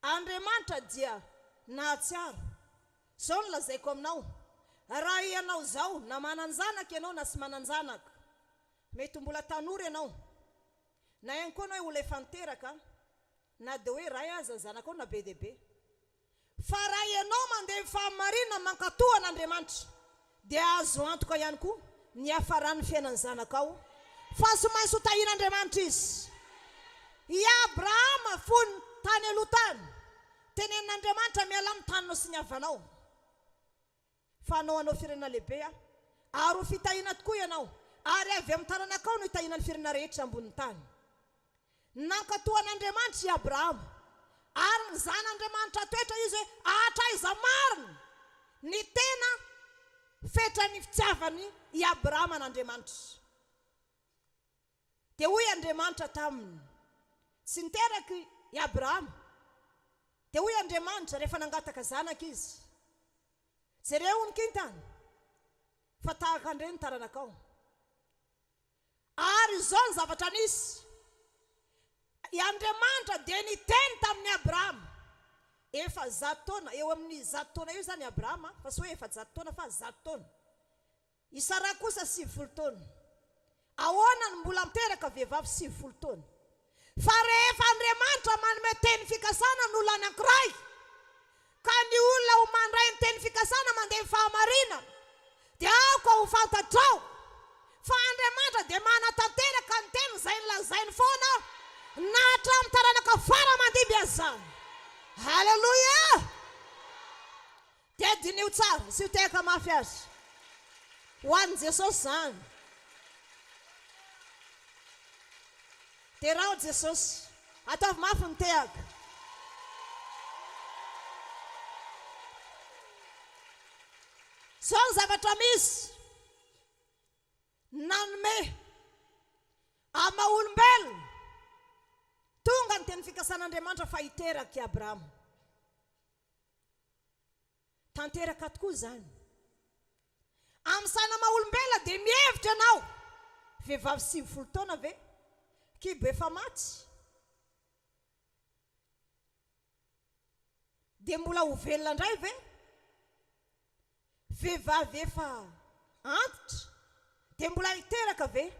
Andriamanitra dia nahatsiaro. Zao no lazaiko aminao. Raha ianao zao na mananjanaka ianao na tsy mananjanaka, mety mbola tanora ianao, na ihany koa anao olona efa niteraka, na dia hoe ray aza zanakao na be dia be. Fa raha ianao mandeha fahamarinana mankatoa an'Andriamanitra, dia azo antoka ihany koa ny hafaran'ny fiainan'ny zanakao. Fa tsy maintsy ho tahian'Andriamanitra izy. I Abrahama fony tany aloha tany, tenenin'Andriamanitra miala amin'ny taninao sy ny havanao. Fa anao firenena lehibe, ary ho fitahiana tokoa ianao, ary avy amin'ny tananakao no hitahiana ny firenena rehetra ambonin'ny tany. Nankatoan'Andriamanitra i Abrahama, ary ny zan'Andriamanitra toetra izy hoe ahatraiza marina ny tena fetrany fitiavany i Abrahama an'Andriamanitra. Dia hoy Andriamanitra taminy, tsy niteraka i Abrahama. Dia hoy Andriamanitra rehefa nangataka zanaka izy, jereo ny kintany fa tahaka andreny ny taranakao. Ary izao ny zavatra nisy, i Andriamanitra dia niteny tamin'ny Abrahama efa 100 taona, eo amin'ny 100 taona io zany Abrahama, fa tsy hoe efa 100 taona fa 100 taona. I Sara kosa 70 taona. Ahoana no mbola miteraka vehivavy 70 taona? Fa rehefa Andriamanitra manome teny fikasana n'olona anankiray, ka ny olona ho mandray ny teny fikasana mandeha fahamarinana, dia aoka ho fantatrao fa Andriamanitra dia manatanteraka ny teny izay nolazainy foana na hatramin'ny taranaka fara mandiby azany. Haleluya! Dia dinio tsara, sy ho tehaka mafy azy. Ho an'i Jesosy zany. Dia raha Jesosy, ataovy mafy ny tehaka. Zao ny zavatra misy nanome ama-olombelona tonga ny teny fikasan'Andriamanitra fa hiteraka i Abrahama. Tanteraka tokoa zany. Amin'ny sana maha-olombelona dia mihevitra ianao, vehivavy 70 taona ve? Kibo efa maty. Dia mbola ho velona indray ve? Vehivavy efa antitra dia mbola hiteraka ve?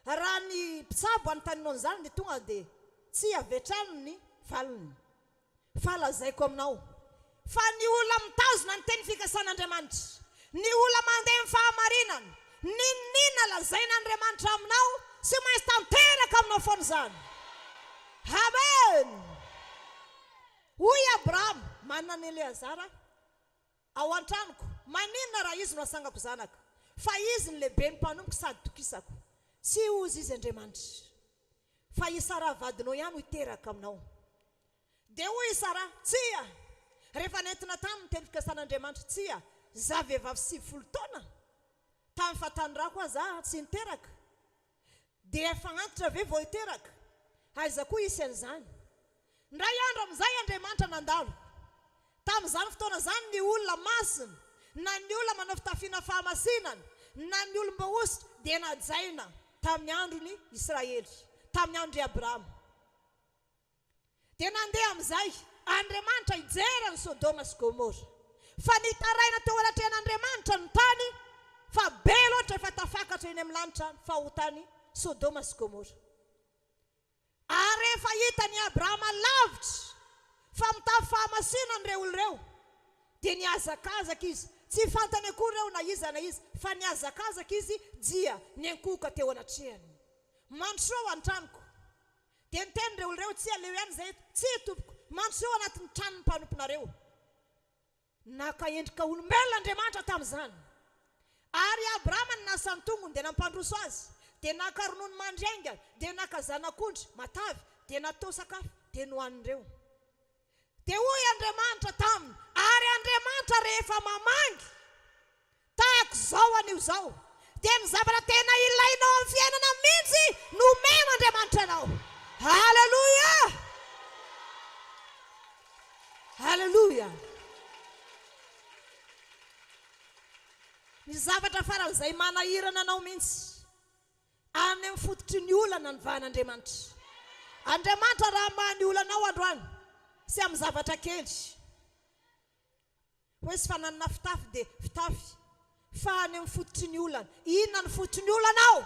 Raha ny mpitsabo anontanianao an'izany dia tonga dia tsy avetrano ny valiny. Fa lazaiko aminao fa ny olona mitazona ny teny fikasan'Andriamanitra, ny olona mandeha amin'ny fahamarinana, ninona lazain'Andriamanitra aminao, sy maintsy tanteraka aminao foana izany. Amen. Hoy Abrahama, manana ny Eleazara ao an-tranoko, maninona raha izy no asangako zanaka, fa izy ny lehibe ny mpanomiko sady tokisako. Tsy ozy izy Andriamanitra, fa i Sara vadinao ihany ho hiteraka aminao. Dia hoy Sara, tsia, rehefa nentina tamin'ny teny fikasan'Andriamanitra, tsia, za vehivavy 70 taona, tamin'ny fahatanyrako aza tsy niteraka, dia efa antitra ve vao hiteraka? Aiza koa isy an'izany? Ndray andro amin'izay Andriamanitra nandalo. Tamin'izany fotoana zany ny olona masina, na ny olona manao fitafiana fahamasinana, na ny olom-bohositra dia najaina tamin'ny andron'ny Israely, tamin'ny andron'i Abrahama. Dia nandeha amin'izay Andriamanitra hijerany Sodoma sy Gomora. Fa nitaraina teo anatrehan'Andriamanitra ny tany, fa be loatra efa tafakatra eny amin'ny lanitra fa ho tany Sodoma sy Gomora. Ary rehefa hitan'i Abrahama lavitra fa mitafy fahamasinana ireo olon'ireo, dia niazakazaka izy. Tsy fantany akory ireo na iza, fa niazakazaka izy dia niankoka teo anatrehany. Mandrosoa an-tranoko. Dia niteny ireo olon'ireo, tsy aleo ihany izay, tsy tompoko, mandrosoa anatin'ny tranon'ny mpanomponareo. Naka endrika olombelona Andriamanitra tamin'izany. Ary Abrahama ny nasany tongony dia nampandroso azy, dia naka ronono mandriainga, dia naka zanak'ondry matavy, dia natao sakafo, dia nohan'ireo. Dia hoy Andriamanitra taminy, ary Andriamanitra rehefa mamangy tahaka izao anio izao, dia ny zavatra tena ilainao amin'ny fiainana mihitsy no omena Andriamanitra anao. Haleluya! Haleluya! Ny zavatra faran'izay manahirana anao mihitsy any amin'ny fototry ny olana ny vahan'Andriamanitra. Andriamanitra raha mahany olana ao androany, sy amin'ny zavatra kely. Hoe sy fananana fitafy dia fitafy. Fa any amin'ny fototry ny olana. Inona ny fototry ny olana ao?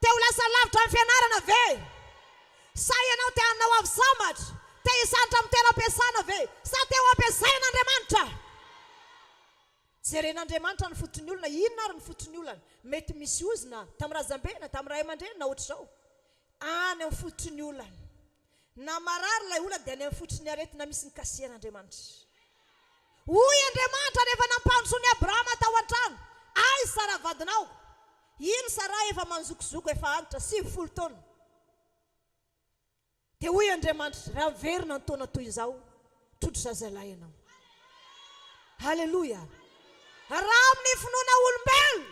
Te ho lasa lavitra amin'ny fianarana ve? Sa ianao te hanao avy samatra? Te hisantra amin'ny tena ampiasana ve? Sa te ho ampiasain'Andriamanitra? Jeren'Andriamanitra ny fototry ny olana. Inona ary ny fototry ny olana? Mety misy ozina tamin'ny razambe na tamin'ny ray aman-dreny na ohatr'izao. Any amin'ny fototry ny olana. Na marary ilay olana dia any amin'ny fototry ny aretina misy ny kasihan'Andriamanitra. Hoy Andriamanitra rehefa nampandroso ny Abrahama tao an-trano. Aiza Sara vadinao? Iny Sara efa manzokizoko efa antitra 70 taona. Dia hoy Andriamanitra, raha miverina ny taona toy izao, trondro zazalahy ianao. Halleluja. Raha amin'ny finoana olombelona,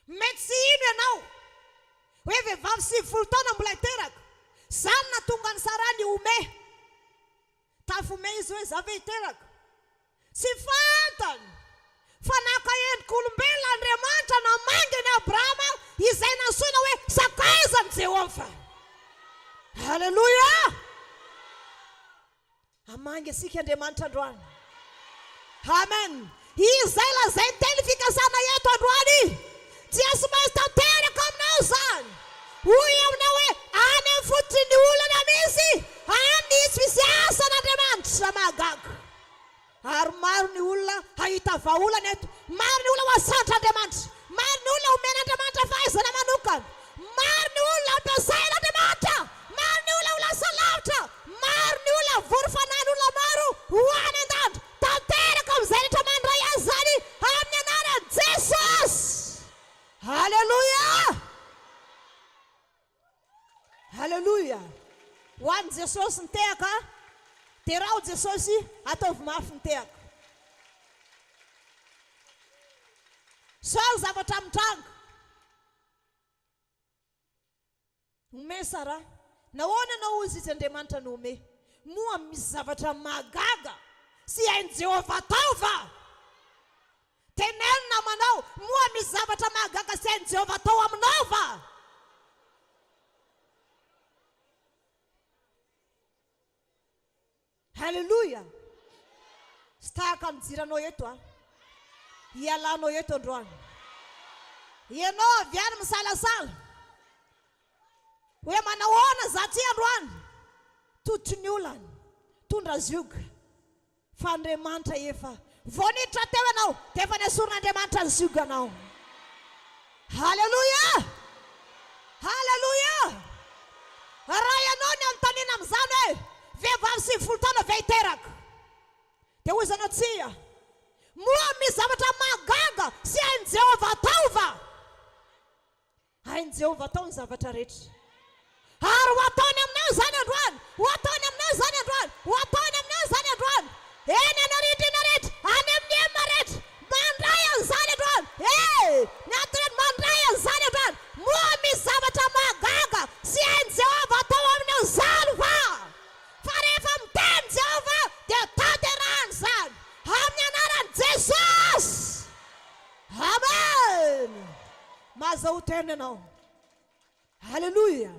mety sy ino ianao. Hoe vehivavy 70 taona mbola hiteraka. Zany na tonga ny Sara ny ome. Tafome izy hoe za ve hiteraka. Sy fantany fa naka-endrika olombelona Andriamanitra namangy ny Abrahama izay nansoina hoe sakaizan'i Jehova. Halleluja. Amangy asika Andriamanitra androany. Amen. Izay lazay teny fikasana eto androany. Dia sy maintsy tanteraka aminao zany. Hoy aminao hoe any amin'ny fototry ny olana misy, any tsy misy asan'Andriamanitra mahagaga. Ary maro ny olona hahita vahaolana eto. Maro ny olona mahasatra Andriamanitra. Maro ny olona omena Andriamanitra fahaizana manokana. Maro ny olona ampiasain'Andriamanitra. Maro ny olona ho lasa lavitra. Maro ny olona vory fanahy olona maro ho any an-danja. Tanteraka amin'izay rehetra mandray azy zany amin'ny anaran'i Jesosy. Halleluja. Halleluja. Ho an'i Jesosy ny tehaka, dia raha ho Jesosy ataovy mafy ny tehaka. Saoly zavatra mitranga. Ome Sara. Nahoana anao izy izy Andriamanitra no ome? Moa misy zavatra mahagaga sy hain'i Jehova tao va? Teneno namanao, moa misy zavatra mahagaga sy hain'i Jehova tao aminao va? Halleluja. Sy tahaka mijiranao eto Ialanao eto androany. Ianao avy any misalasala. Hoe manahoana zaty androany? Tototry ny olana. Tondra zioga. Fa Andriamanitra efa vonitra teo ianao, dia efa niasorin'Andriamanitra ny zioganao. Halleluja. Halleluja. Raha ianao ny anontaniana amin'izany hoe vehivavy 70 taona ve hiteraka? Dia hoy izanao tsia. Moa misy zavatra mahagaga sy hain'i Jehova tao va? Hain'i Jehova tao ny zavatra rehetra. Ary ho ataony aminao zany androany. Ho ataony aminao zany androany. Ho ataony aminao zany androany. Eny anarindrina rehetra, any amin'ny emma rehetra, mandray an'izany androany. Ny antonany mandray an'izany androany. Moa misy zavatra mahagaga sy hain'i Jehova tao aminao zany va? Fa rehefa miteny Jehova dia tanterahany zany amin'ny anaran'i Jesosy. Amen. Mahazo tena ianao. Halleluja.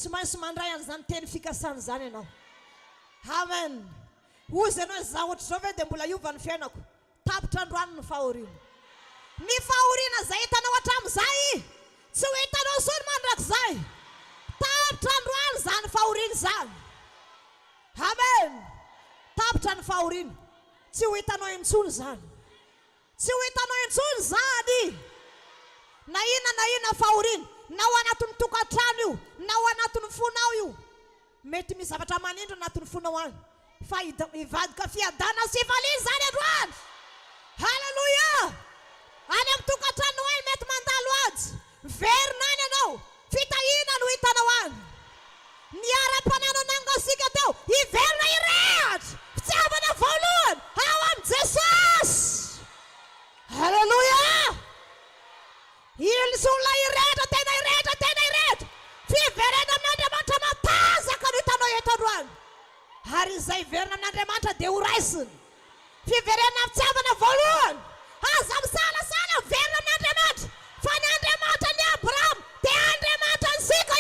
Sy maintsy mandray an'izany teny fikasana zany ianao. Amen. Hozy ianao za ohatr'izao ve dia mbola hiova ny fiainako. Tapitra androany ny fahoriana. Ny fahoriana izay hitanao hatramin'izay, tsy ho hitanao sony mandrakizay. Tapitra androany zany fahoriana zany. Amen. Tapitra ny fahoriana. Tsy ho hitanao intsony zany. Tsy ho hitanao intsony zany. Na inona fahoriana. Na ao anatin'ny tokantrano io, na ao anatin'ny fonao io. Mety misy zavatra manindro anatin'ny fonao any. Fa hivadika fiadana sy valiana zany androany. Halleluja. Any amin'ny tokantrano any mety mandalo azy. Verina any ianao. Fitahina no hitanao any. Ny ara-panano nangasika teo, hiverina hirehatra. Fitiavana voalohany ao amin'i Jesosy. Halleluja. Ilsolona irehatra, tena irehatra, tena irehatra. Fiverena amin'Andriamanitra matazaka no hitanao eto androany. Ary izay verina amin'Andriamanitra dia ho raisiny. Fiverena fitiavana voalohany. Aza misalasala verina amin'Andriamanitra. Fa ny Andriamanitra ny Abrahama dia Andriamanitra ny sika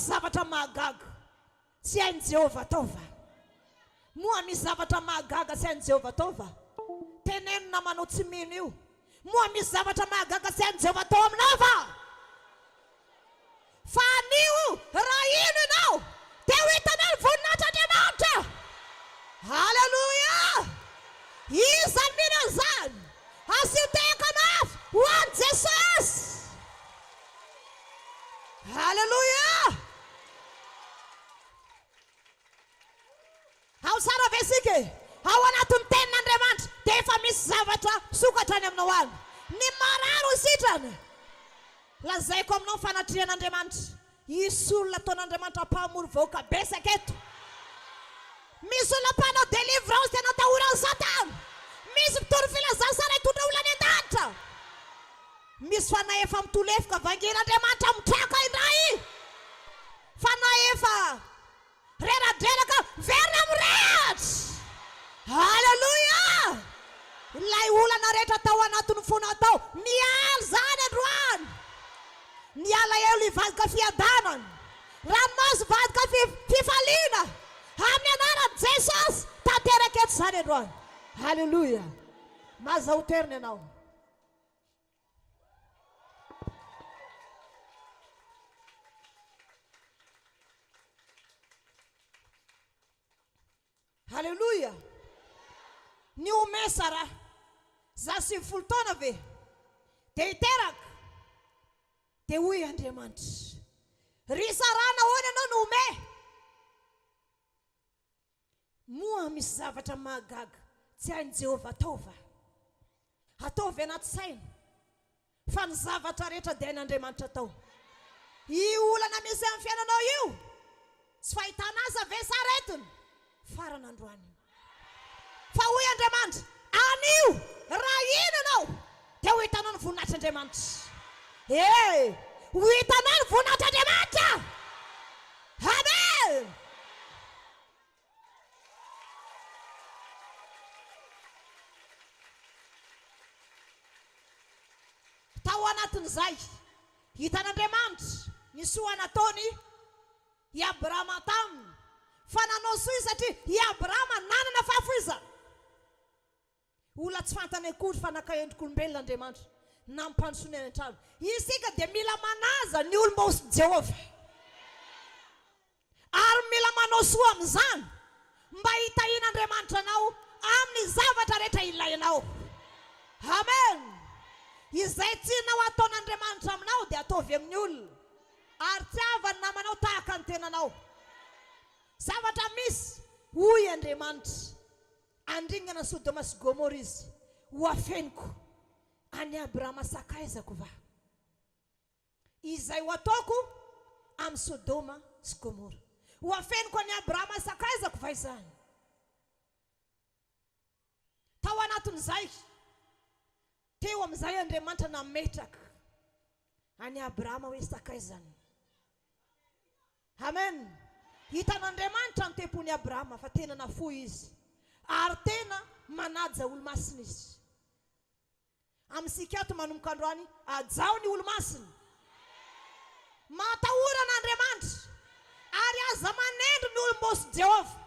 zavatra mahagaga tsy hain' Jehovah taova. Moa misy zavatra mahagaga tsy hain' Jehovah taova. Tenenina manao tsy mino io. Moa misy zavatra mahagaga tsy hain' Jehovah tao aminao va? Fa anio raha ino ianao dia ho hitanao ny voninahitran'Andriamanitra. Haleluya! Izany mino izany asiteka mafy ho an'i Jesosy. Haleluya! Ao tsara ve isika? Ao anatin'ny tenin'Andriamanitra dia efa misy zavatra sokatra any aminao any. Ny mararo sitrana. Lazaiko aminao ny fanatrian'Andriamanitra. Isy olona ataon'Andriamanitra mpahamory vahoaka betsaka eto. Misy olona mpanao delivrance tena tahoran'ny Satana. Misy mpitoro filazasana hitondra olona any an-danitra. Misy fanahy efa mitolefika vangean'Andriamanitra mitraka indray. Fanahy efa reradreraka verina mirehatra. Haleluya! Ilay olana rehetra tao anatin'ny fona tao miala zany androany. Niala eo ivadika fiadanana. Ranomasy vadika fifaliana. Amin'ny anaran'i Jesosy tanteraka eto zany androany. Haleluya! Mazao terina ianao. Haleluya! Ny omesara za 70 taona ve dia hiteraka dia hoy Andriamanitra, risarana hoana ianao no ome. Moa misy zavatra mahagaga tsy hain' Jehovah taova. Ataovy anaty saina fa ny zavatra rehetra dia hain'Andriamanitra tao. Io olana misy amin'ny fiainanao io tsy fahitana aza ve sa retiny farana androany. Fa hoy Andriamanitra, anio raha ino ianao dia ho hitanao ny voninahitr'Andriamanitra. Ho hitanao ny voninahitr'Andriamanitra. Amen. Tao anatin'izay hitan'Andriamanitra ny soa nataony i Abrahama taminy. Fa nanao soa satria i Abrahama nanana fahafoizana. Olona tsy fantany akory fa nakaendrik'olombelon'Andriamanitra nampandrosoany any an-trano. Isika dia mila manaza ny olombosy Jehovah. Ary mila manao soa amin'izany mba hitahian'Andriamanitra anao amin'ny zavatra rehetra ilainao. Amen. Izay tianao ataon'Andriamanitra aminao dia ataovy amin'ny olona. Ary tiavany namanao tahaka ny tenanao. Zavatra misy hoy Andriamanitra, andringana Sodoma sy Gomora izy ho afeniko any Abrahama sakaizako va. Izay ho ataoko amin'ny Sodoma sy Gomora ho afeniko any Abrahama sakaizako va izany. Tao anatin'izay teo amin'izay Andriamanitra nametraka any Abrahama hoe sakaizany. Amen. Hitan'Andriamanitra ny tempony Abrahama fa tena nafoy izy. Ary tena manaja olo-masina izy. Amin'isika ato manomboka androany ajao ny olo-masina. Matahorana Andriamanitra ary aza manendro ny olombosy Jehovah.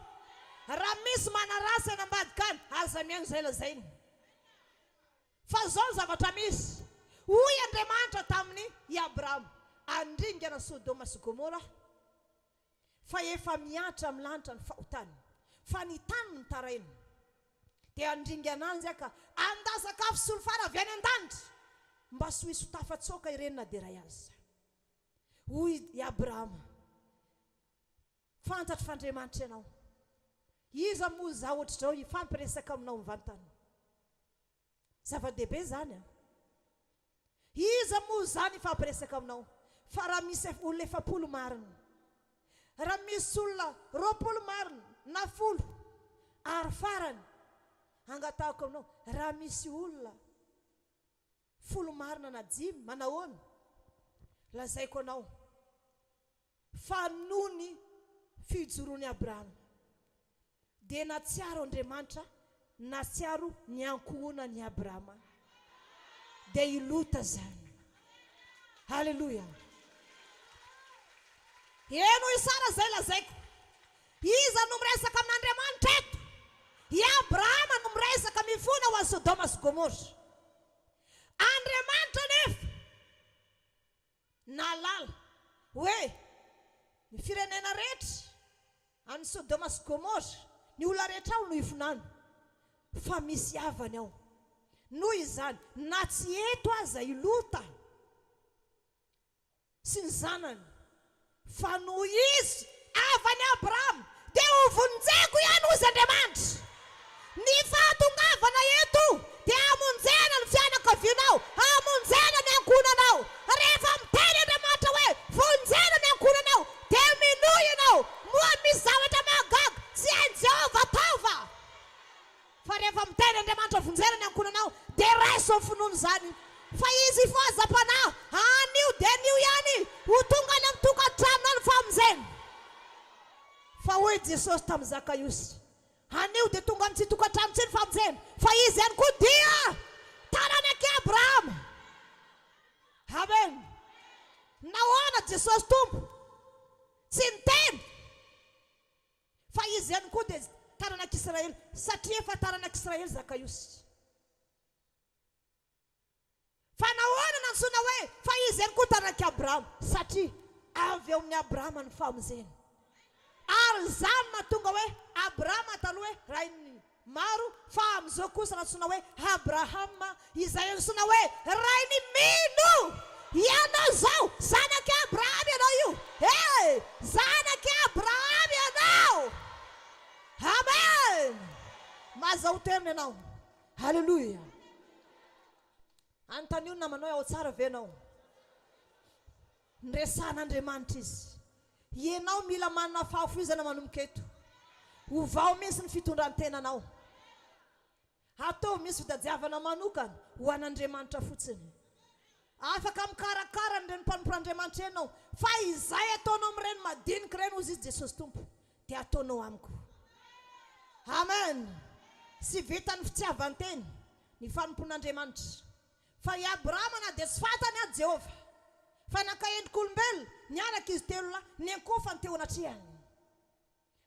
Raha misy manarasa eny ambadika any aza mihaino izay lazainy. Fa zao ny zavatra misy hoy Andriamanitra tamin'ny i Abrahama, andringana Sodoma sy Gomora fa efa miatra amin'ny lanitra ny fahotany, fa ny tany ny tarainy. Dia andringana anzy aka andasakafo sy solofara avy any an-danitra mba sy hoisy tafatsoka irenina dia ray azy. Hoy i Abrahama, fantatro f'Andriamanitra ianao. Iza moa za ohatr'izao ifampiresaka aminao mivantana. Zava-dehibe zany a. Iza moa zany ifampiresaka aminao. Fa raha misy olona 70 marina, raha misy olona 20 marina na 10 ary farany angatahako aminao. Raha misy olona 10 marina na 10 manahoana, lazaiko anao fa noho ny fijoroany Abrahama dia natsiaro Andriamanitra, natsiaro ny ankohonany Abrahama dia ilota zany. Haleluya. eno isara zay lazaiko. Iza no miresaka amin'Andriamanitra eto. I Abrahama no miresaka mifona ho an'i Sodoma sy Gomora. Andriamanitra nefa nalala hoe ny firenena rehetra an'i Sodoma sy Gomora, ny olona rehetra ao no ifonany, fa misy havany ao. Noho izany, na tsy eto aza i Lota sy ny zanany, fa noho izy havany Abrahama, dia ho vonjeko ihany hozy Andriamanitra. Ny fahatongavana eto dia hamonjena ny fianakavianao, hamonjena ny ankonanao. Rehefa miteny Andriamanitra hoe vonjena ny ankonanao, dia minohy ianao. Moa misy zavatra mahagaga tsy hain'i Jehova taova. Fa rehefa miteny Andriamanitra vonjena ny ankonanao, dia raiso ny finoana izany. Fa izy fahazam-panahy, anio dia anio ihany ho tonga any amin'ny tokantranony famonjena. Fa hoy Jesosy tamin'i Zakaiosy, anio dia tonga amin'ny tsy tokantrano tsy ny famonjena, fa izy ihany koa dia taranak'i Abrahama. Amen. Nahoana Jesosy Tompo tsy niteny, fa izy ihany koa dia taranak'Israely, satria efa taranak'Israely Zakaiosy. Fa nahoana nansona hoe fa izy ihany koa taranak'i Abrahama, satria avy eo amin'ny Abrahama ny famonjena. Ary izany mahatonga hoe Abrahama taloha hoe rainy maro, fa amin'izao kosa nansona hoe Abrahama, izay ansona hoe rainy mino. Ianao zao zanak'i Abrahama ianao io. Zanak'i Abrahama ianao. Amen. Mazao tena ianao. Halleluja. Antanio namanao ao tsara ve ianao? Nresan'Andriamanitra izy. Ianao mila manana fahafoizana manomboka eto. Hovao misy ny fitondran-tenanao. Atao misy fitadiavana manokana ho an'Andriamanitra fotsiny. Afaka mikarakara ny mpanomporan'Andriamanitra ianao, fa izay ataonao amin'ireny madinika ireny hozy izy Jesosy Tompo, dia ataonao amiko. Amen. Sy vitan'ny fitiavan-teny ny fanompon'Andriamanitra. Fa i Abrahama na dia tsy fantany a Jehova, fa nakaendrik'olombelona niaraka izy telo lahy, niankofa ny teo anatrehany.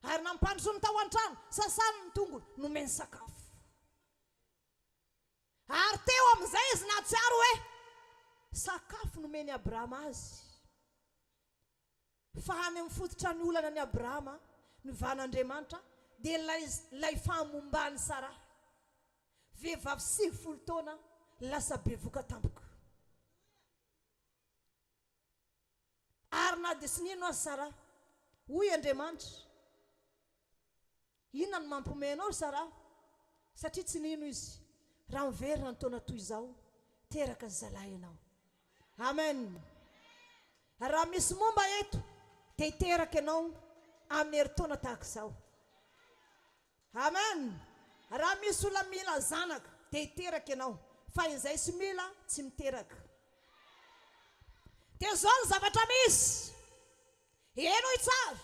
Ary nampandroso ny tao an-trano, sasany ny tongony, nomeny sakafo. Ary teo amin'izay izy nahatsiaro hoe sakafo nomeny Abrahama azy. Fa any amin'ny fototra ny olana ny Abrahama, ny van'Andriamanitra, dia lay fahamombany Sara. Vehivavy 90 taona, lasa bevoka tampoka. Ary na dia sy nino azy Sara, hoy Andriamanitra, inona no mampiomehy anao Sara? Satria tsy nino izy, raha miverina ny taona toy izao, teraka ny zalahy ianao. Amen. Raha misy momba eto, dia hiteraka ianao amin'ny herintaona tahaka izao. Amen. Raha misy olona mila zanaka, dia hiteraka ianao, fa izay sy mila tsy miteraka. Dia zao ny zavatra misy. Eno itsara.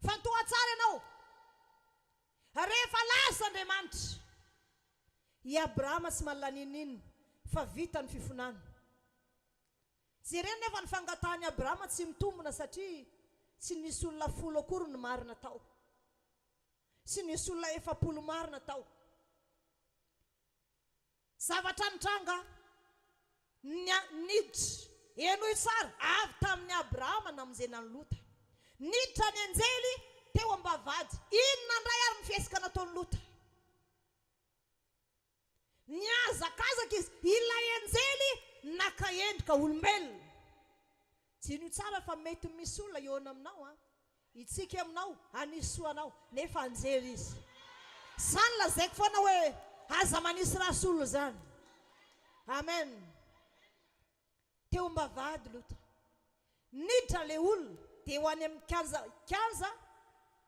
Fantoha tsara ianao. Rehefa lasa Andriamanitra, i Abrahama tsy manala ninina, fa vita ny fifonany. Jerena nefa ny fangatahany Abrahama tsy mitombona, satria tsy nisy olona 10 akory ny marina tao. Tsy nisy olona 70 marina tao. Zavatra nitranga niditra. Eno tsara, avy tamin'ny Abrahama namonjena ny Lota. Niditra ny anjely teo am-bavady. Inona ndray ary mifesika nataony Lota? Niazakazaka izy, ilay anjely naka endrika olombelona. Jino tsara fa mety misy olona eo aminao, itsika aminao, anisoanao, nefa anjely izy. Zany lazaiko foana hoe aza manisy rasolo zany. Amen. Teo am-bavady Lota. Niditra le olona, dia ho any amin'ny kianja,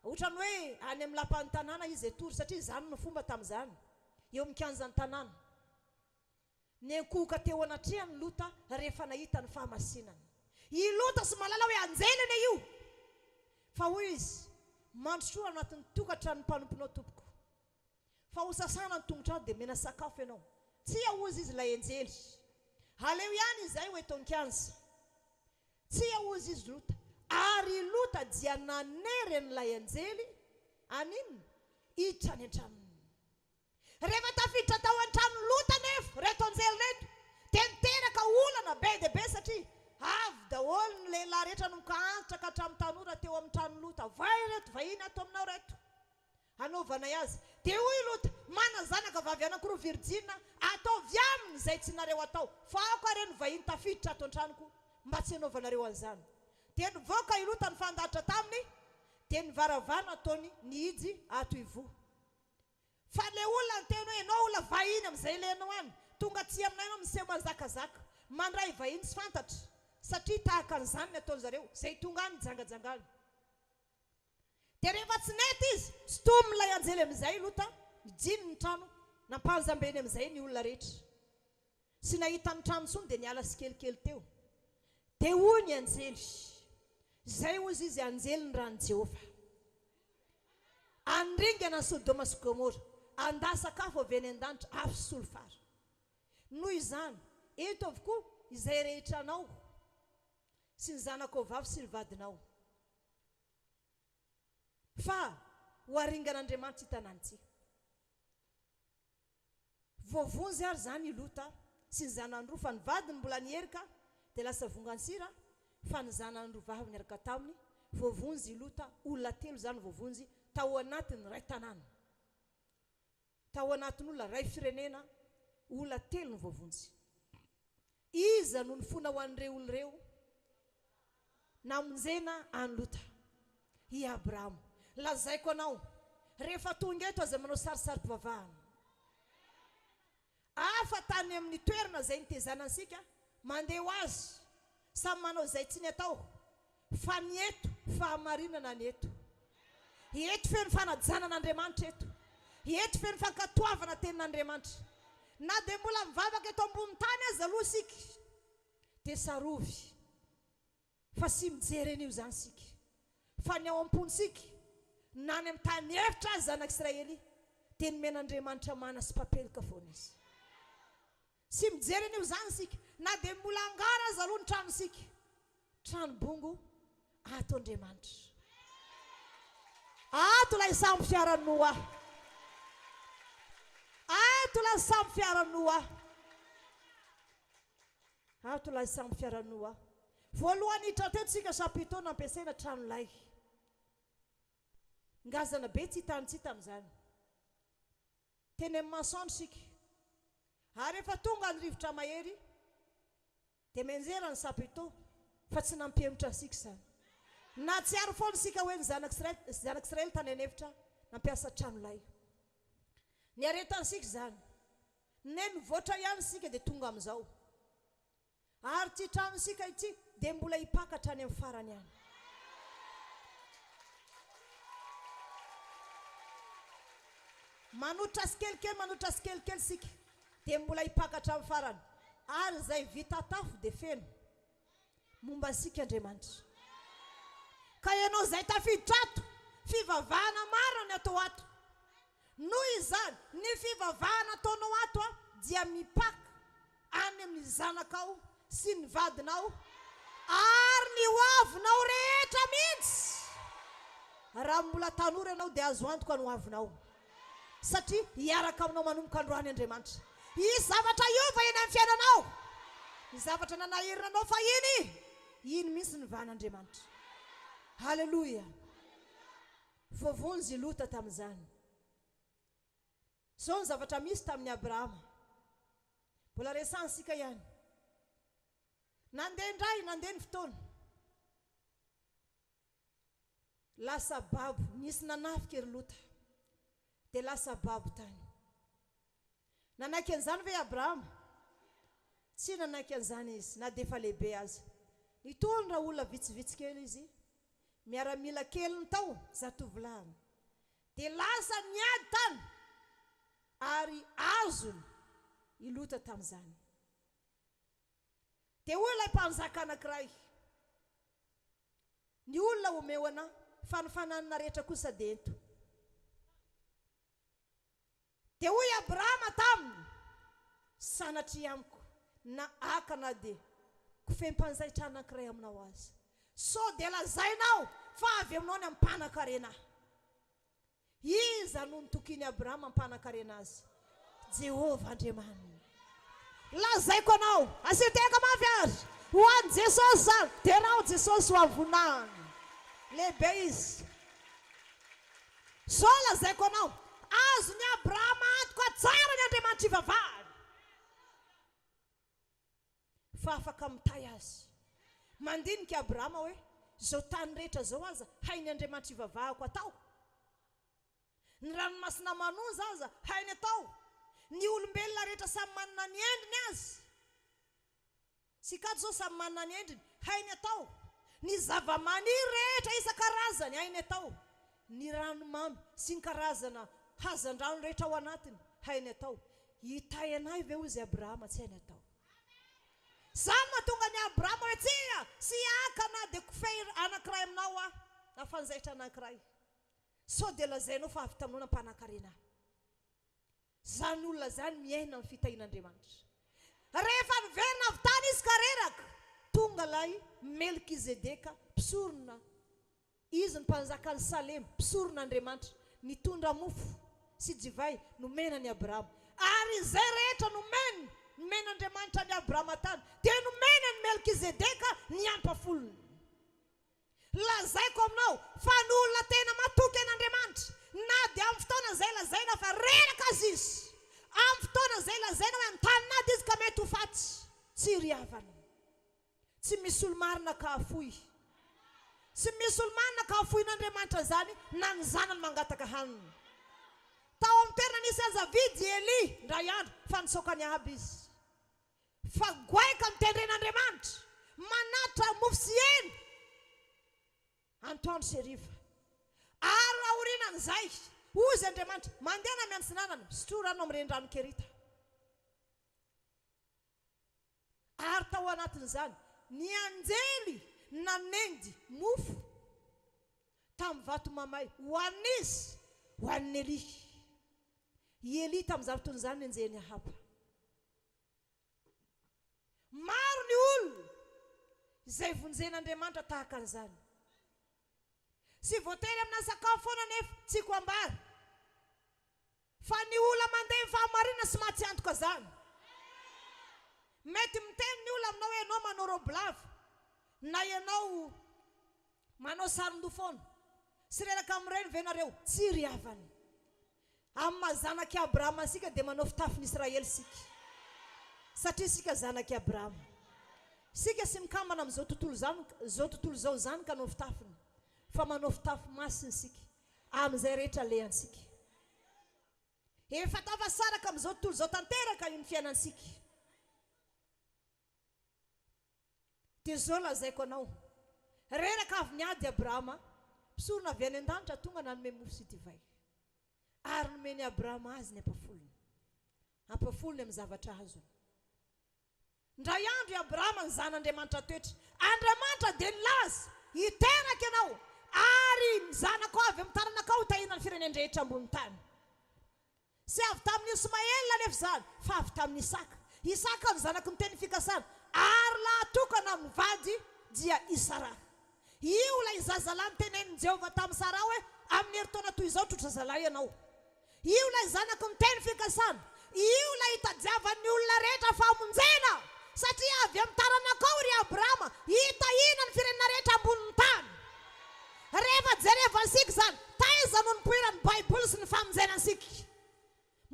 ohatrany hoe any amin'ny lapan'ny tanàna izy etory, satria zany no fomba tamin'izany. Eo amin'ny kianjan'ny tanàna. Niankohoka teo anatrehany Lota rehefa nahita ny fahamasinany. I Lota sy malala hoe anjelany io. Fa hoy izy, mandrosoa anatin'ny tokantrano ny mpanomponao tompoko. Fa ho sasana ny tongotrano dia mena sakafo ianao. Tsy ahozy izy ilay anjely. Aleo ihany izay hoe ton-kianja. Tsy ahozy izy Lota. ary lota dia naneren'ilay anjely aninona itrany an-tranony. Rehefa tafiditra tao an-trano lota nefa reto anjely reto dia niteraka olana be dia be satria avy daholo ny lehilahy rehetra no mikaantitra ka hatramin'ny tanora teo amin'ny trano lota. Vai reto, vahiny ato aminao reto, anaovanay azy. Dia hoy lota, mana zanaka vavy anankiroa virjina, ataovy aminy izay tsy nareo atao, fa aho ka reny vahiny tafiditra ato an-tranoko mba tsy hanaovanareo an'izany. Dia nivoaka i lota nifandatra taminy, dia nivaravana ataony nihidy ato ivoho. Fa le olona ny teny hoe ianao olona vahiny amin'izay ilenao any, tonga tsy aminay ianao miseho manzakazaka, mandray vahiny sy fantatra, satria tahaka an'izany ny ataony zareo, izay tonga any jangajangany. Dia rehefa tsy nety izy, tsy tomilay anjely amin'izay lota, nijiny ny trano, nampanjambeny amin'izay ny olona rehetra. Sy nahita ny trano intsony dia niala sikelikely teo. Dia hoy ny anjely, izay hozy izy anjely ny rano Jehova, andringana ny Sodoma sy Gomora, andasakafo avy any an-danitra afo sy solofara. Noho izany, eto avokoa izay rehetra anao sy ny zanako vavy sy ny vadinao. Fa ho aringan'Andriamanitra hitanantsika. Voavonjy ary zany i lota sy ny zanany roa, fa ny vadiny mbola nierika dia lasa vongansira, fa ny zanany roa vavy niaraka taminy. Voavonjy i lota, olona telo zany voavonjy tao anatiny ray tanàna, tao anatiny olona ray firenena, olona telo ny voavonjy. Iza no nifona ho an'ireo olona ireo namonjena any lota? I Abraham. Lazaiko anao, rehefa tonga eto aza manao sarisari-pivavahana, afa tany amin'ny toerana izay nitezanansika, mandeha ho azy samy manao izay tsy ny atao, fa ny eto fahamarinana ny eto. Eto feno fanajanan'Andriamanitra eto, eto feno fankatoavana tenin'Andriamanitra. Na dia mbola mivavaka eto ambony tany aza aloha sika, dia sarovy fa sy mijery an'io zany sika, fa ny ao am-pony sika na ny amin'ny tany efitra azy zanak'Israely dia nomen'Andriamanitra mana sy papelika foana izy. Sy mijery an'io zany sika, na dia mbola angara aza aloha ny trano sika, trano bongo ato Andriamanitra. Ato lay samby fiaranoa, ato lay samby fiaranoa, ato lay samby fiaranoa. Voalohany hitra teto sika chapiteau nampiasaina trano lay, ngazana be tsy hitany tamin'izany. Teny amin'ny masoandro sika, ary rehefa tonga ny rivotra mahery dia menjera ny chapiteau, fa tsy nampihemotra sika izany. Na tsy ary foana sika hoe ny zanak'Israely tany anefitra nampiasa trano lay. Ny aretantsika izany, ne mivoatra ihany sika dia tonga amin'izao. Ary ty trano sika ity dia mbola hipakatra any amin'ny farany any. Manotra sikelikely sika dia mbola hipakatra amin'ny farany. Ary izay vita tafo dia feno momba sika Andriamanitra. Ka ianao izay tafiditra ato, fivavahana maro ny atao ato. Noho izany, ny fivavahana ataonao ato dia mipaka any amin'ny zanakao sy ny vadinao ary ny hoavinao rehetra mihitsy. Raha mbola tanora ianao dia azo antoka ny hoavinao, satria hiaraka aminao manomboka androany Andriamanitra. I zavatra iova eny amin'ny fiainanao, ny zavatra nanahirinanao fa iny mihitsy ny van'Andriamanitra. Haleluya. Voavonjy lota tamin'izany. Zao ny zavatra misy tamin'ny Abrahama, mbola resansika ihany. Nandeha indray, nandeha ny fotoana, lasa babo, nisy nanafika ery lota, dia lasa babo tany. Nanaiky an'izany ve Abrahama? Tsy nanaiky an'izany izy, na dia efa lehibe azy. Nitondra olona vitsivitsy kely izy, miaramila kely ny tao zatovolahy, dia lasa niady tany ary azony i lota tamin'izany. Dia hoy ilay mpanjaka anankiray, ny olona omehoana fanofananana rehetra kosa dia ento. Dia hoy Abrahama taminy, sanatria amiko na aka na dia kofem-panjaitra anankiray aminao azy. sao dia lazainao fa avy aminao ny ampanankarena. Iza no nitokiny Abrahama ampanankarena azy? Jehovah Andriamanitra. Lazaiko anao, asiteka mavy ary ho an'i Jesosy zany, dia rao Jesosy ho avonany lehibe izy. Sao lazaiko anao, azony Abrahama antoka tsara ny Andriamanitra ivavahany fa afaka mitay azy. Mandinika Abrahama hoe zao tany rehetra zao aza hainy Andriamanitra ivavahako atao. Ny ranomasina manonja aza hainy atao. Ny olombelona rehetra samy manana ny endriny azy. Sikato zao samy manana ny endriny hainy atao. Ny zavamaniry rehetra isan-karazany hainy atao. Ny ranomamy sy ny karazana hazan-drano rehetra ao anatiny hainy atao. Hitay anay ve hozy Abrahama tsy hainy atao. Zany mahatonga ny Abrahama hoe tsia sy akana dia kofehy anankiray aminao na fanjaitra anankiray. Sao dia lazainao fa avy taminao nampanankarena. Zany olona zany miaina amin'ny fitahin'Andriamanitra. Rehefa niverina avy tany izy kareraka, tonga lay Melkizedeka mpisorona, izy ny mpanjakany Salem mpisoron'Andriamanitra, nitondra mofo sy divay nomena ny Abrahama. Ary izay rehetra nomen'Andriamanitra ny Abrahama tany dia nomena ny Melkizedeka ny ampafolony. Lazaiko aminao fa ny olona tena matoky an'Andriamanitra na dia amin'ny fotoana izay lazaina fa reraka azy izy, amin'ny fotoana izay lazaina hoe an-taninady izy ka mety ho faty, tsy ry havana. Tsy misy olo-marina ka hafoy, tsy misy olo-marina ka hafoin'Andriamanitra zany na ny zanany mangataka haniny. Tao amin'ny toerana nisy azavidy Eli ndray andro fa nitsaokany aby izy, fa goaika mitendren'Andriamanitra manatra mofo sy hena antoandro sy hariva. Ary aorianan'izay ozy Andriamanitra mandeha na miandry sinanana misotro rano amin'ny renirano Kerita. Ary tao anatin'izany ny anjely nanendy mofo tamin'ny vato mamay ho an'izy ho an'ny Eli. I Eli tamin'izany fotoana izany nenjehany Ahaba. Maro ny olona izay vonjen'Andriamanitra tahaka an'izany. Sy voatery amina sakafo foana nefa tsy ko ambary, fa ny olona mandeha fahamarina sy mahatsy antoka zany. Mety miteny ny olona aminao hoe ianao manao robe lava na ianao manao saron-dofoana sy reraka amin'ireny ve nareo? Tsy ry havany. Amin'ny mazanaky Abrahama sika dia manao fitafin'ny Israely sika, satria sika zanaky Abrahama. Sika sy mikambana amin'izao tontolo zao zany ka anao fitafiny, fa manao fitafy masina sika amin'izay rehetra lehansika. Efa tafasaraka amin'izao tontolo zao tanteraka iny fiainansika. Dia zao lazaiko anao, reraka avy niady Abrahama mpisorona avy any an-danitra tonga nanome mofo sy divay. Ary nomeny Abrahama azy ny ampafolony amin'ny zavatra azony. Ndray andro i Abrahama ny zan'Andriamanitra toetra. Andriamanitra dia nilaza hiteraka ianao ary mizanako avy amin'ny taranakao hitahinany fireneny rehetra ambony tany. Sy avy tamin'ny Ismaela nefa zany fa avy tamin'ny Isaka. Isaka ny zanaky miteny fikasana ary lahatokana amin'ny vady dia Isara. Io lay zazalahy nitenenin'i Jehovah tamin'ny Sara hoe amin'ny herintaona toy izao trotra zalahy ianao. Io lay zanaky miteny fikasana, io lay hitadiavan'ny olona rehetra famonjena, satria avy amin'ny taranakao ry Abrahama hitahina ny firenena rehetra ambonin'ny tany. Rehefa jerevansika zany taiza no nipoiran'ny Baiboly sy ny famonjenantsika.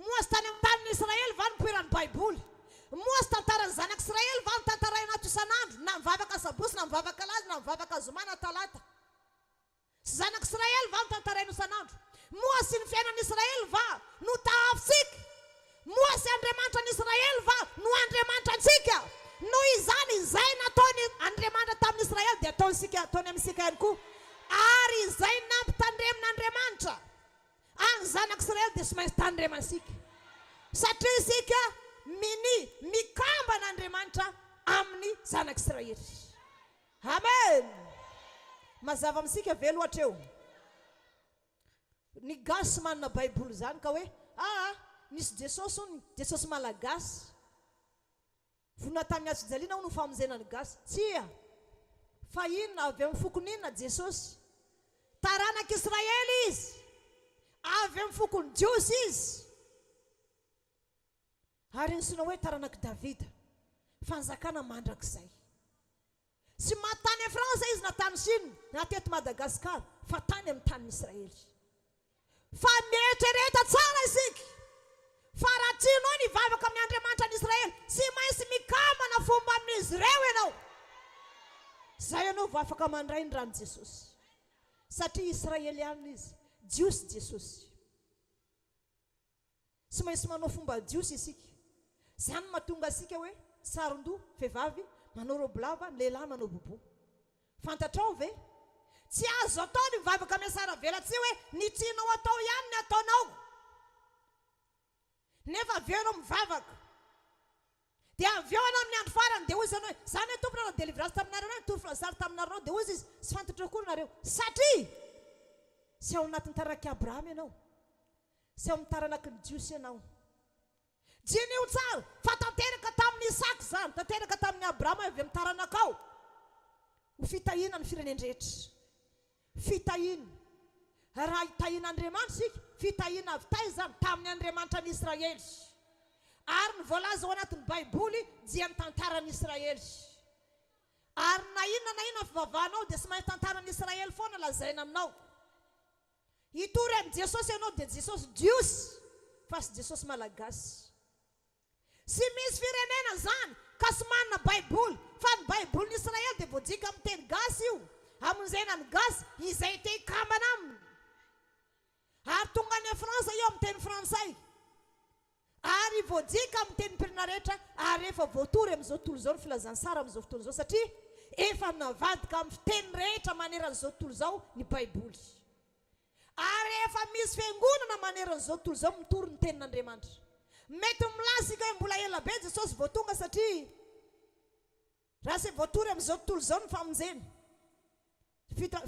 Moasy tany amin'ny tanin'ny Israely va nipoiran'ny Baiboly, moasy tantaran'ny zanak'Israely va ny tantaraina ato isan'andro, na mivavaka sabosy na mivavaka lazy na mivavaka zoma na talata. Sy zanak'Israely va ny tantaraina isan'andro. Moasy ny fiainan'ny Israely va no tahafintsika. Moasy Andriamanitra n'Israely va no Andriamanitra antsika. Noho izany izay nataony Andriamanitra tamin'ny Israely dia ataony amintsika ihany koa. Ary izay nampitandremin'Andriamanitra any zanak'Israely dia sy maintsy tandremantsika. Satria isika mikamban'Andriamanitra amin'ny zanak'Israely. Amen. Mazava amintsika ve loatra eo? Ny gasy manana Baiboly zany ka hoe nisy Jesosy ony, Jesosy malagasy vonona tamin'ny azo fijaliana ho no famonjenany gasy. Tsia, fa inona avy amin'ny fokoninona Jesosy? Taranak'Israely izy, avy amin'ny fokony Jiosy izy. Ary nisina hoe taranak' Davida, fanjakana mandrakizay. Sy matany Fransa izy na tany Chine, na teto Madagasikara, fa tany amin'ny tanin'Israely. Fa mieritrereta tsara isika. Fa raha tianao ny vavaka amin'ny Andriamanitra n'Israely, sy maintsy mikamana fomba amin'izy ireo ianao. Zay ianao vao afaka mandray ny ranon Jesosy. Satria Israeliana izy, Jiosy Jesosy. Sy maintsy manao fomba Jiosy isika. Zany mahatonga asika hoe saron-doha vehivavy manao robe lava, lehilahy manao bobo. Fantatrao ve? Tsy azo atao ny mivavaka amin'ny sara vela, tsy hoe ny tianao atao ihany ny ataonao. Nefa avy eo ianao mivavaka, dia avy eo ianao amin'ny andro farany dia hoy izy hoe zany hoe tompona nanao délivrance taminareo, tompona zary taminareo, dia hoy izy sy fantatra koa nareo. Satria sy ao anatin'ny taranak'i Abrahama ianao, sy ao amin'ny taranak'i Jiosy ianao. Jinio tsara fa tanteraka tamin'ny Isaka zany, tanteraka tamin'ny Abrahama avy amin'ny taranakao. Ho fitahiana ny firenendrehetra. Fitahiana. Raha hitahian'Andriamanitra sika, fitahiana avy taizany tamin'ny Andriamanitra n'Israely. Ary ny voalaza ao anatin'ny Baiboly dia ny tantaran'Israely. Ary na inona fivavahanao dia sy mahay tantaran'Israely foana lazaina aminao. Hitory amin'ny Jesosy ianao dia Jesosy Jiosy, fa sy Jesosy malagasy. Sy misy firenena zany ka sy manana Baiboly, fa ny Baiboly n'Israely dia voadika amin'ny teny gasy io, amonjena ny gasy izay te hikamana aminy. Ary tonga any Fransa io amin'ny teny Fransay, ary voadika amin'ny teny pirina rehetra, ary efa voatory amin'izao tontolo izao ny filazantsara amin'izao fotoana izao, satria efa navadika amin'ny teny rehetra maneran'izao tontolo izao ny Baiboly. Ary efa misy fiangonana maneran'izao tontolo izao mitory ny tenin'Andriamanitra. Mety milasika hoe mbola ela be Jesosy vao tonga, satria raha sy voatory amin'izao tontolo izao ny famonjena,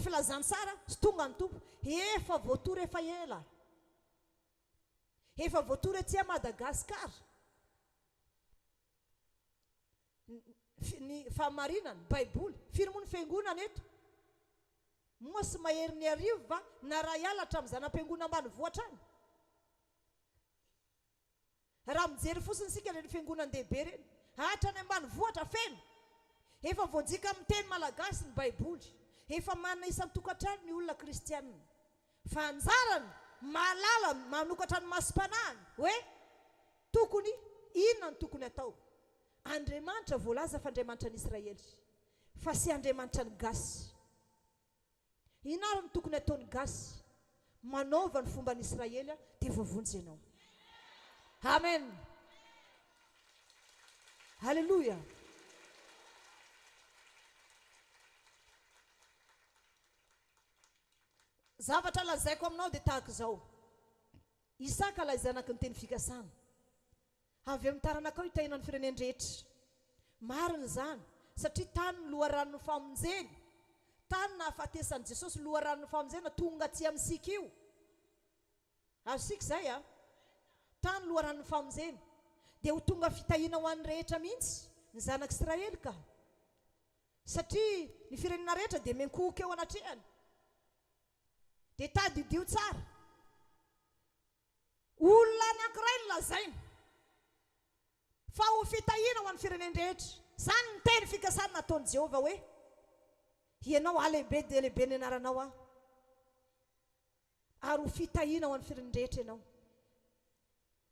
filazantsara sy tonga ny tompo, efa voatory efa ela. Efa voatory ety Madagasikara. Ny fahamarinana, Baiboly, firmony fiangonana eto. Moa sy mahery ny ariva na raha hialatra amin'ny zanam-piangona ambanivohitra any. Raha mijery fotsiny sika ilay fiangonan-dehibe reny, hatra any ambanivohitra feno. Efa voadika amin'ny teny malagasy ny Baiboly. Efa manana isan-tokantrano ny olona kristianina. Fa anjarany mahalala manokatra ny masom-panahiny hoe tokony inona ny tokony atao. Andriamanitra voalaza fa Andriamanitra n'Israely, fa sy Andriamanitra ny gasy. Inona ny tokony ataony gasy? Manaova ny fomba n'Israely dia voavonjy ianao. Amen. Halleluja. Zavatra lazaiko aminao dia tahaka izao. Isaka lazainaka ny teny fikasana. Avy amin'ny taranakao hitahiana ny firenendrehetra. Marina izany, satria tany ny loharanon'ny famonjena, tany nahafatesan'i Jesosy loharanon'ny famonjena tonga aty amintsika io. Azosika izay a? Tany loharanon'ny famonjena dia ho tonga fitahiana ho an'ny rehetra mihitsy ny zanak'Israely ka. Satria ny firenena rehetra dia menkohoka eo anatrehany. Dia tadidio tsara. Olona anankiray ny lazaina fa ho fitahiana ho an'ny firenendrehetra. Zany ny teny fikasana nataon'i Jehovah hoe ianao alehibe dia lehibe ny anaranao a. Ary ho fitahiana ho an'ny firenendrehetra ianao.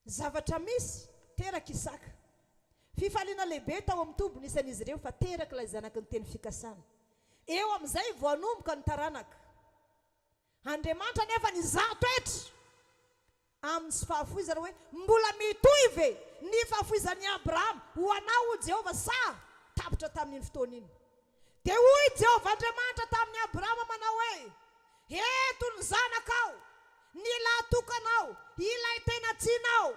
Zavatra misy teraka Isaka. Fifaliana lehibe tao amin'ny tombony isan'izy ireo, fa teraka ilay zanaky ny teny fikasana. Eo amin'izay vao hanomboka ny taranaka. Andriamanitra nefa ny zato etra amin'ny sy fahafoizana hoe mbola mitohy ve ny fahafoizan'i Abrahama ho anao ho Jehovah sa tapitra tamin'iny fotoana iny. Dia hoy Jehovah Andriamanitra tamin'ny Abrahama manao hoe eto ny zanakao, ny lahatokanao, ilay tena tianao,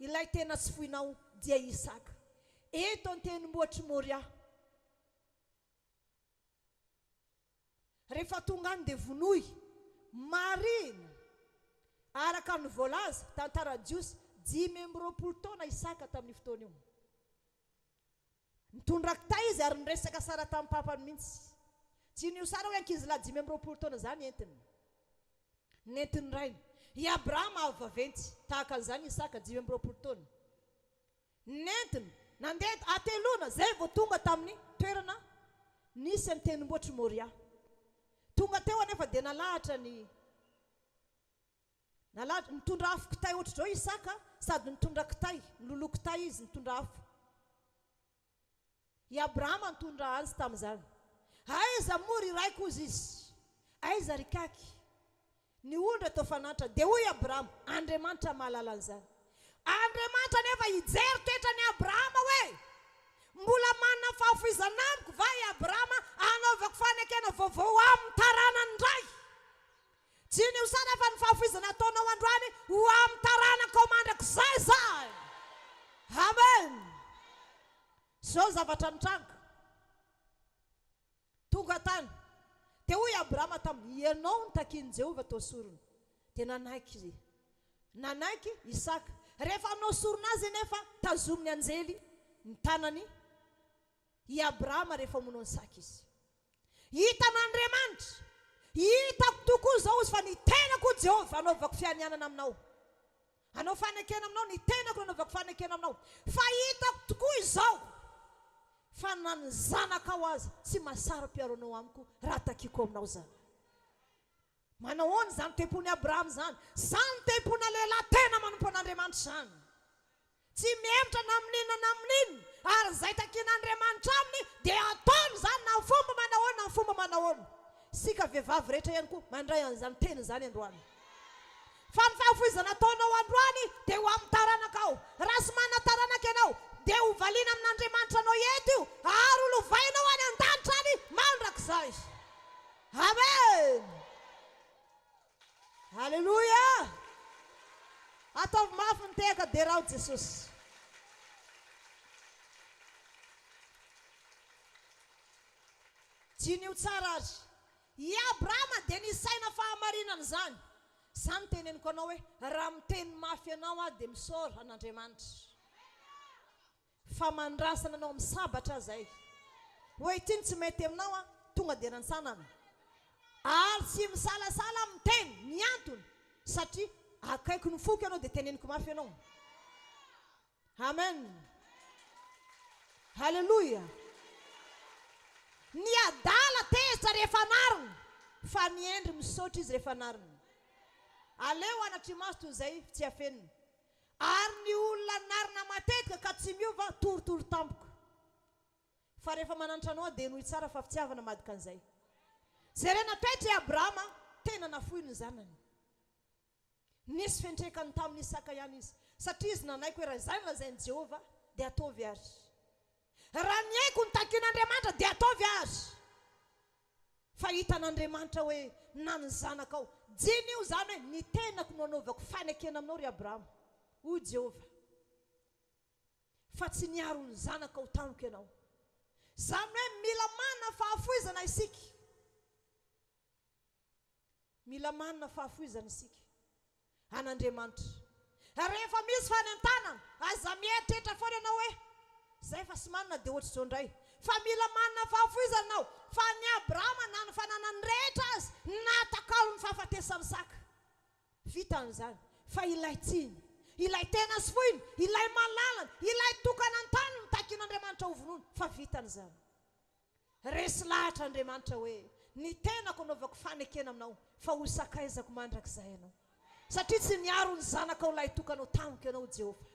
ilay tena tsy foinao dia Isaka. Eto ny tendrombohitry Moria. Rehefa tonga any dia vonoy marina araka ny voalaza tantara Jiosy 5 taona Isaka tamin'ny fotoana io. nitondra kitay izy ary niresaka sara tamin'ny papany mihitsy. Tsy nio sara hoe ankizy lahy 5 taona zany entiny. Nentiny rainy. I Abrahama avy vaventy tahaka an'izany Isaka 5 taona. Nentiny nandeha atelona zay vao tonga tamin'ny toerana nisy ny tendrombohitry Moria. Tonga teo anefa dia nalahatra nitondra afo kitay ohatry zao Isaka sady nitondra kitay, nilolo kitay izy nitondra afo. I Abrahama nitondra azy tamin'izany. Aiza mory raiko izy aiza rikaky ny olona atao fanatra dia hoy Abrahama Andriamanitra mahalala an'izany. Andriamanitra nefa hijery toetrany Abrahama hoe mbola manana fahafoizana amiko va i Abrahama anaovako fanekena vaovao amin'ny taranany indray. Tsy nio sana fa ny fahafoizana ataonao androany ho amin'ny taranako mandrakizay zay. Amen. Zao zavatra nitranga tonga tany dia hoy Abrahama tamin'ny ianao ny takian'i Jehovah tao sorony. Dia nanaiky Isaka. Rehefa anao sorona azy nefa tazominy anjely ny tanany i Abrahama rehefa monao ny saka izy. Hitan'Andriamanitra, hitako tokoa zao izy fa ny tenako Jehovah anaovako fianianana aminao. Anao fanekena aminao, ny tenako anaovako fanekena aminao. Fa hitako tokoa izao fa na ny zanakao azy tsy mahasara-piaro anao amiko raha takiko aminao zany. Manao ahoana zany tempony Abrahama zany? Zany tempona lehilahy tena manompo an'Andriamanitra zany. Tsy mihevitra na amin'inona ary zay takian'Andriamanitra aminy dia ataony zany na fomba manahoana na fomba manahoana. Sika vehivavy rehetra ihany koa mandray an'izany teny zany androany. Fa ny fahafoizana ataonao androany dia ho amin'ny taranakao. Raha sy manana taranaka ianao dia ho valiana amin'Andriamanitra anao eto io ary ho lovainao any an-danitra any mandrakizay. Amen. Halleluja. Ataovy mafy ny tehaka derao Jesosy. Tsy nio tsara azy. I Abrahama dia nisaina fahamarinana zany. Zany teneniko anao hoe raha miteny mafy anao dia misaora an'Andriamanitra. Fa mandrasana anao amin'ny sabatra zay. Hoe ity tsy mety aminao tonga dia nansanana. Ary tsy misalasala miteny ny antony satria akaiko ny foky anao dia teneniko mafy anao. Amen. Halleluja. Ny adala tezitra rehefa narina fa ny endry misaotra izy rehefa narina. Aleo anatry maso toy izay tsy afenina. Ary ny olona narina matetika ka tsy miova torotoro tampoka. Fa rehefa mananitra anao dia nohy tsara fa fitiavana madika an'izay. Zay rena toetra Abrahama tena nafoy ny zanany. Nisy fentrekany tamin'ny Isaka ihany izy. Satria izy nanaiko hoe raha izany lazain'i Jehovah dia ataovy azy. Raha ny haiko ny takian'Andriamanitra dia ataovy azy. Fa hitan'Andriamanitra hoe na ny zanakao. Jiny io zany hoe ny tenako no anaovako fanekena aminao ry Abrahama. O Jehovah. Fa tsy niaro ny zanakao tamiko ianao. Zany hoe mila manana fahafoizana isika. Mila manana fahafoizana isika an'Andriamanitra. Rehefa misy fanentanana aza mieritreritra foana ianao hoe zay fa sy manana dia ohatr'izao indray. Fa mila manana fahafoizana anao. Fa ny Abrahama na ny fananany rehetra azy natakalo ny fahafatesany saka. Vita an'izany. Fa ilay tsiny, ilay tena sy foiny, ilay malalana, ilay tokan'antany ny takian'Andriamanitra ho vonoina. Fa vita an'izany. Resy lahatra Andriamanitra hoe ny tenako anaovako fanekena aminao fa ho sakaizako mandrakizay ianao. Satria tsy niaro ny zanakao ilay tokanao tamiko ianao Jehovah.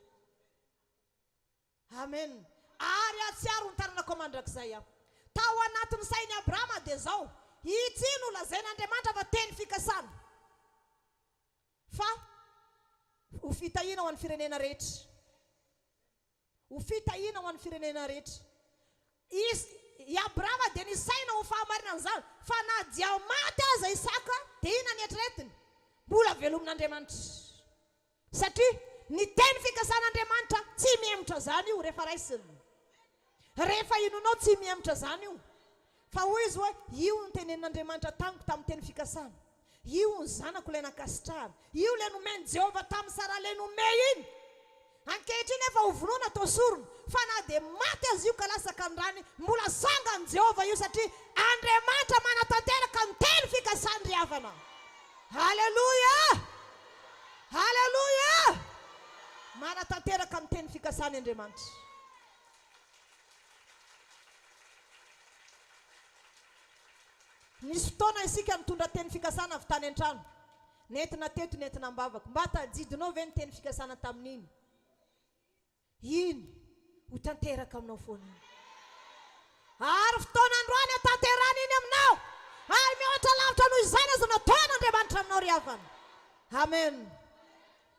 Amen. Ary atsiaro ny taranako mandrakizay aho. Tao anatin'ny sainy Abrahama dia zao. Itsino lazain'Andriamanitra fa teny fikasana. Fa ho fitahiana ho an'ny firenena rehetra. Ho fitahiana ho an'ny firenena rehetra. I Abrahama dia nisaina ho fahamarinana zany. Fa na dia maty aza Isaka dia ina ny eritreretiny. Mbola velomin'Andriamanitra. Satria ny teny fikasan'Andriamanitra tsy miemotra zany io rehefa raisiny. Rehefa inonao tsy miemotra zany io. Fa hoy izy hoe io ny tenenin'Andriamanitra tamiko tamin'ny teny fikasana. Io ny zanako ilay nakasitrahana. Io ilay nomeny Jehovah tamin'ny Sara ilay nomeny iny. Ankehitriny efa ho vonoina tao sorony fa na dia maty azy io ka lasaka ny rany mbola sangany Jehovah io satria Andriamanitra manatanteraka ny teny fikasany ry havana. Haleluya, haleluya, manatanteraka ny teny fikasany Andriamanitra. Nisy fotoana isika mitondra teny fikasana avy tany an-trano, nentina teto nentina ambavaka, mba tadidinao ve ny teny fikasana tamin'iny? Iny ho tanteraka aminao foana. Ary fotoana androany hatanterana iny aminao, ary mihoatra lavitra noho izany aza nataon'Andriamanitra aminao ry havana. Amen.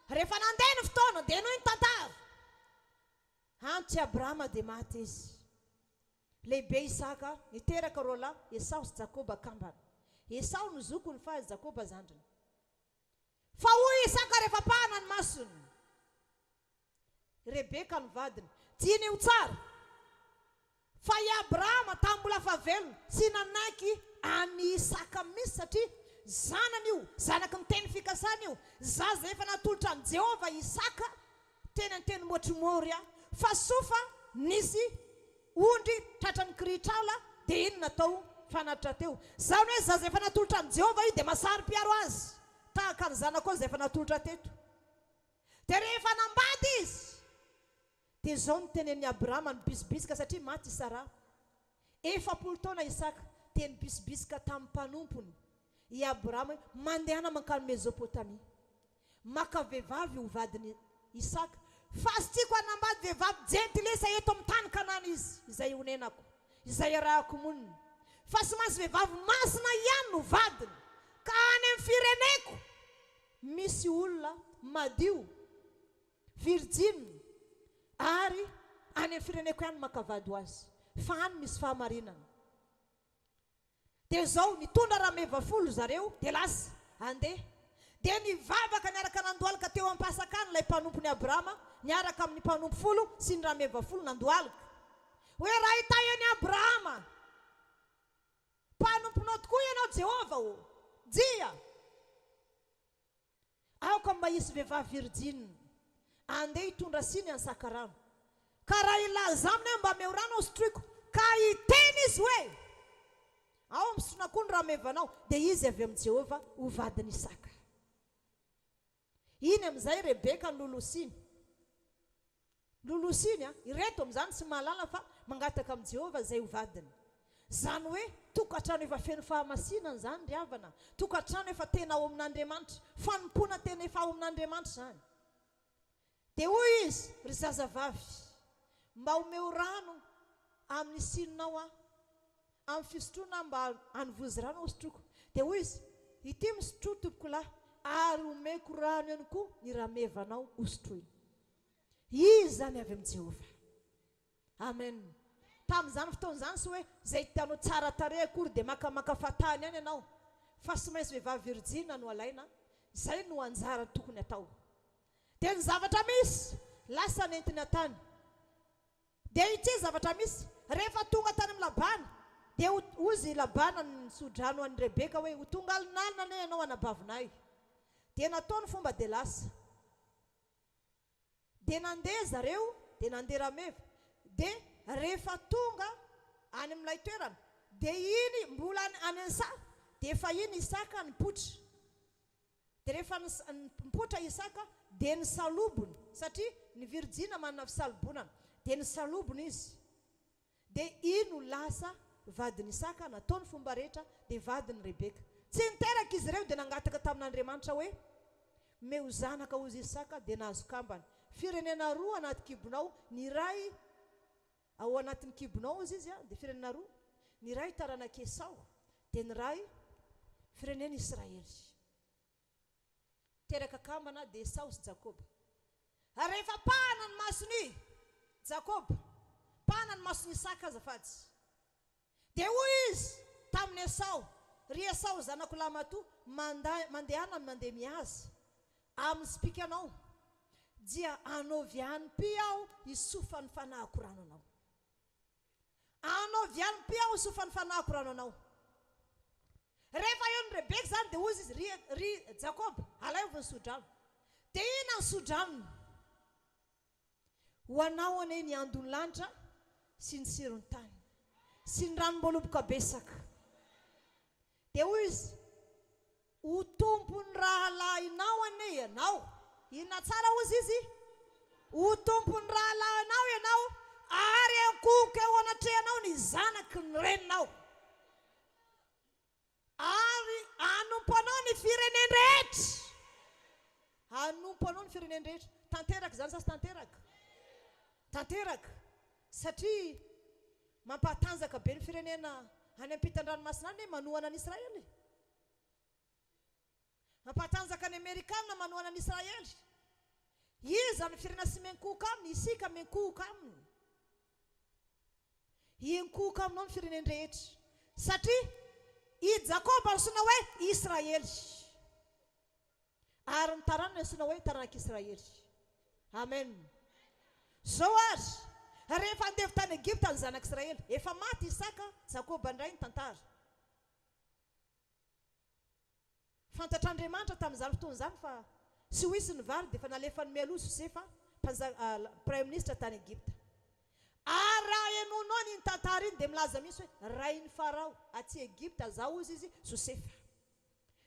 Rehefa nandeha ny fotoana dia noho ny tantara. Antitsy Abrahama dia maty izy. Lehibe Isaka niteraka rola Esau sy Jakoba kambana. Esau no zokony fa Jakoba zandriny. Fa hoy Isaka rehefa pahana ny masony, Rebeka ny vadiny, tiany ho tsara. Fa i Abrahama tambola fa velona sy nanaiky any Isaka misy satria zanany io, zanaky ny teny fikasana io, zaza efa natolotra ny Jehovah Isaka, teny motrimoria, fa sofa nisy ondry tratrany kritrala dia iny natao fanatra teo. Zany hoe zaza efa natolotra ny Jehovah io dia masary piaro azy tahaka ny zanako izay efa natolotra teto. Dia rehefa nambady izy dia zao ny tenen'i Abrahama ny bisibisika satria maty Sara. 40 taona Isaka dia ny bisibisika tamin'ny mpanompony i Abrahama mandehana mankany Mesopotamia. Maka vehivavy ho vadiny Isaka. Fa sy tiako hanambady vehivavy jentilesa eto amin'ny tany Kanana izy, izay honenako, izay arahako monina. Fa sy maintsy vehivavy masina ihany no vadiny. Ka any amin'ny fireneko misy olona madio, virgine, ary any amin'ny fireneko ihany makavady ho azy. Fa any misy fahamarinana. Dia zao nitondra rameva 10 zareo, dia lasa andeha. Dia nivavaka niaraka nandohalaka teo am-pasakany ilay mpanompony Abrahama, niaraka amin'ny mpanompo 10 sy ny rameva 10 nandohalaka. Hoe raha hita eny Abrahama, mpanomponao tokoa ianao Jehovah o, dia aoka mba hisy vehivavy virgine andeha hitondra siny any sakarano. Ka raha ilaza aminy mba meorano sotroiko, ka hiteny izy hoe ao misona koa ny ramevanao, dia izy avy amin'ny Jehovah ho vadiny Isaka. Iny amin'izay Rebeka ny lolosiny. Lolosiny ireto amin'izany sy mahalala fa mangataka amin'ny Jehovah izay ho vadiny. Zany hoe tokantrano efa feno fahamasinana zany ry havana, tokantrano efa tena ao amin'Andriamanitra, fanompona tena efa ao amin'Andriamanitra zany. Dia hoy izy ry zazavavy, mba homeo rano amin'ny sinonao amin'ny fisotroana mba hanovozy rano ao sotroko. Dia hoy izy, ity misotro tompoko lahy, ary homeko rano ihany koa ny ramevanao hosotroina. Izy zany avy amin'ny Jehovah. Amen. Tamin'izany fotoan'izany sy hoe zay tianao tsara tarehy akory dia makamaka fatany ihany ianao, fa sy maintsy vehivavy virgine no alaina. Zay no anjara tokony atao. Dia ny zavatra misy lasa nentina tany. Dia ity zavatra misy rehefa tonga tany amin'ny Labana, dia ozy Labana ny sodrano an'i Rebeka hoe ho tonga alinalina ane ianao anabavinay. Dia nataony fomba dia lasa. Dia nandeha zareo, dia nandeha rameva. Dia rehefa tonga any amin'ilay toerana, dia iny mbola any ansa, dia efa iny Isaka nipotra. Dia rehefa nipotra Isaka dia nisalobony, satria ny virgine manana fisalobonana. Dia nisalobony izy. Dia ino lasa vadiny Isaka, nataony fomba rehetra, dia vadiny Rebeka. Tsy niteraka izy ireo dia nangataka tamin'Andriamanitra hoe meo zanaka ozy Isaka dia nahazo kambana. Firenena roa anaty kibonao, ny iray ao anatin'ny kibonao izy dia firenena roa. Ny iray taranaka Esau, dia ny iray firenena Israely. Teraka kambana dia Esau sy Jakoba. Ary rehefa pahana ny masony Jakoba, pahana ny masony Isaka azafady. Dia hoy izy tamin'ny Esau, ry Esau zanako lamatoa, mandehana mandeha mihaza amin'ny spikanao, dia anaovy any-py aho isofany fanahako rano anao. Anaovy any-py aho isofany fanahako rano anao. Rehefa eo ny Rebeka zany dia hoy izy ry Jakoba, alaovy ny sodrano. Dia ina ny sodrano? ho anao ane ny andony lanitra sy ny sirony tany sy ny ranom-boaloboka besaka. Dia hoy izy, ho tompony rahalahinao ane ianao. Inona tsara hozy izy? Ho tompony rahalahinao ianao ary akohoka eo anatrehanao ny zanaky ny reninao. Ary anompo anao ny fireneny rehetra. Anompo anao ny fireneny rehetra. Tanteraka zany sa sy tanteraka? Tanteraka. Satria mampatanjaka be ny firenena any ampitan-dranomasina any manohana any Israely. Mampatanjaka ny Amerikana manohana any Israely. Iza ny firenena sy menkohoka aminy, isika menkohoka aminy. Enkohoka aminao ny fireneny rehetra. Satria i Jakoba ansona hoe Israely. Ary ny taranany ansona hoe taranak'Israely. Amen. Zao ary rehefa andevy tany Egypta ny zanak'Israely, efa maty Isaka, Jakoba indray ny tantara. Fantatr'Andriamanitra tamin'izany fotoan'izany fa sy hoisy ny vary dia efa nalefany mialoha Josefa prime ministre tany Egypta. Ary raha enonao ny tantara iny dia milaza misy hoe rain'ny Farao aty Egypta zao ozy izy Josefa.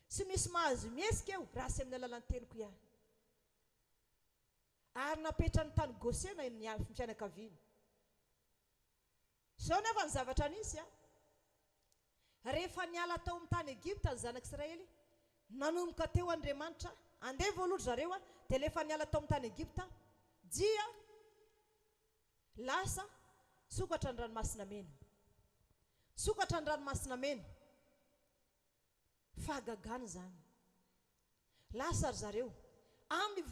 Sy misy mahazo miesika eo raha sy amin'ny alalan'ny teniko ihany. Ary napetra ny tany Gosena ny fianakaviany. Zao nefa ny zavatra nisy a. Rehefa niala tao amin'ny tany Egypta ny zanak'Israely, nanomboka teo Andriamanitra, andeha voalodry zareo a, dia rehefa niala tao amin'ny tany Egypta, dia lasa sokatra ny ranomasina mena. Sokatra ny ranomasina mena. Fahagagana zany. Lasa ry zareo. Amin'ny